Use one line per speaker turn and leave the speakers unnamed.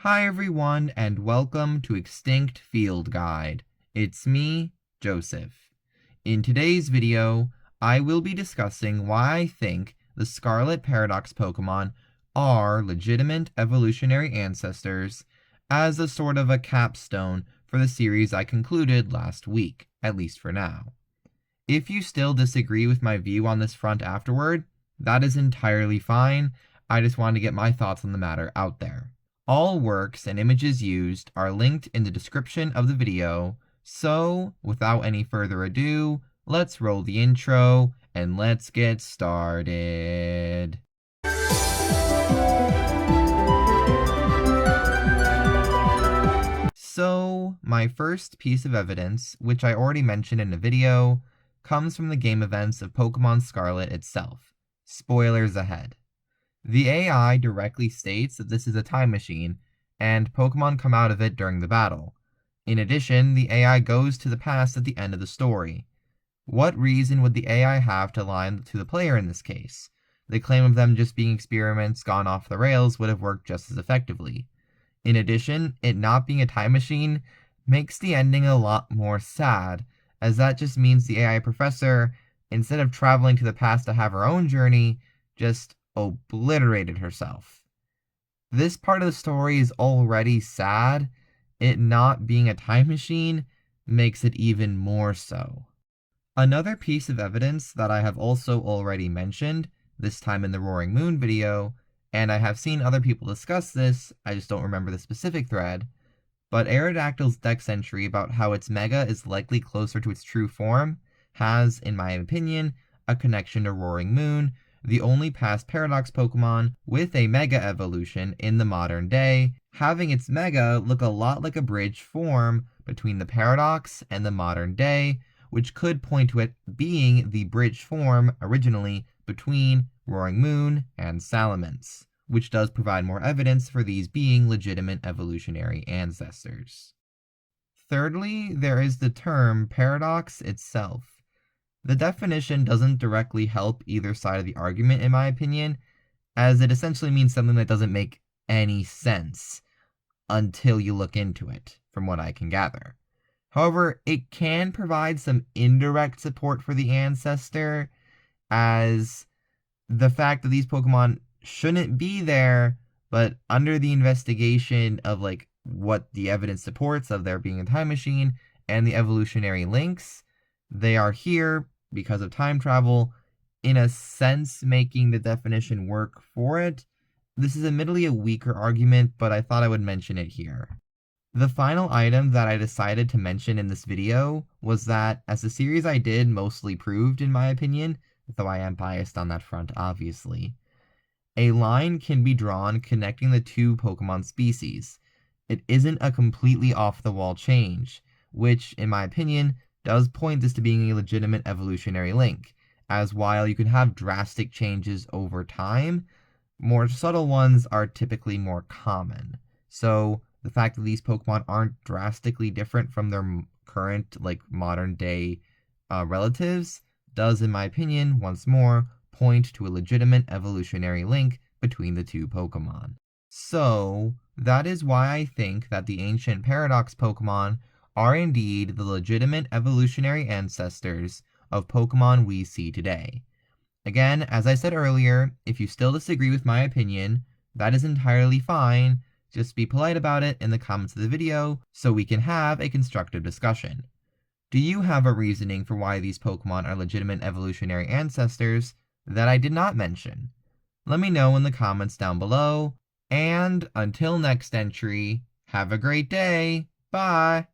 Hi everyone, and welcome to Extinct Field Guide. It's me, Joseph. In today's video, I will be discussing why I think the Scarlet Paradox Pokémon are legitimate evolutionary ancestors as a sort of a capstone for the series I concluded last week, at least for now. If you still disagree with my view on this front afterward, that is entirely fine. I just wanted to get my thoughts on the matter out there. All works and images used are linked in the description of the video, so without any further ado, let's roll the intro and let's get started. So, my first piece of evidence, which I already mentioned in a video, comes from the game events of Pokemon Scarlet itself. Spoilers ahead. The AI directly states that this is a time machine, and Pokemon come out of it during the battle. In addition, the AI goes to the past at the end of the story. What reason would the AI have to lie to the player in this case? The claim of them just being experiments gone off the rails would have worked just as effectively. In addition, it not being a time machine makes the ending a lot more sad, as that just means the AI professor, instead of traveling to the past to have her own journey, just obliterated herself. This part of the story is already sad. It not being a time machine makes it even more so. Another piece of evidence that I have also already mentioned, this time in the Roaring Moon video, and I have seen other people discuss this, I just don't remember the specific thread, but Aerodactyl's dex entry about how its Mega is likely closer to its true form has, in my opinion, a connection to Roaring Moon, the only past Paradox Pokemon with a Mega evolution in the modern day, having its Mega look a lot like a bridge form between the Paradox and the modern day, which could point to it being the bridge form originally between Roaring Moon and Salamence, which does provide more evidence for these being legitimate evolutionary ancestors. Thirdly, there is the term paradox itself. The definition doesn't directly help either side of the argument in my opinion, as it essentially means something that doesn't make any sense until you look into it, from what I can gather. However, it can provide some indirect support for the ancestor, as the fact that these Pokemon shouldn't be there, but under the investigation of what the evidence supports of there being a time machine and the evolutionary links, they are here because of time travel, in a sense making the definition work for it. This is admittedly a weaker argument, but I thought I would mention it here. The final item that I decided to mention in this video was that, as the series I did mostly proved in my opinion, though I am biased on that front obviously, a line can be drawn connecting the two Pokemon species. It isn't a completely off-the-wall change, which, in my opinion, does point this to being a legitimate evolutionary link, as while you can have drastic changes over time, more subtle ones are typically more common. So the fact that these Pokemon aren't drastically different from their current, modern day relatives does, in my opinion, once more, point to a legitimate evolutionary link between the two Pokemon. So, that is why I think that the ancient Paradox Pokemon are indeed the legitimate evolutionary ancestors of Pokemon we see today. Again, as I said earlier, if you still disagree with my opinion, that is entirely fine. Just be polite about it in the comments of the video so we can have a constructive discussion. Do you have a reasoning for why these Pokemon are legitimate evolutionary ancestors that I did not mention? Let me know in the comments down below, and until next entry, have a great day, bye!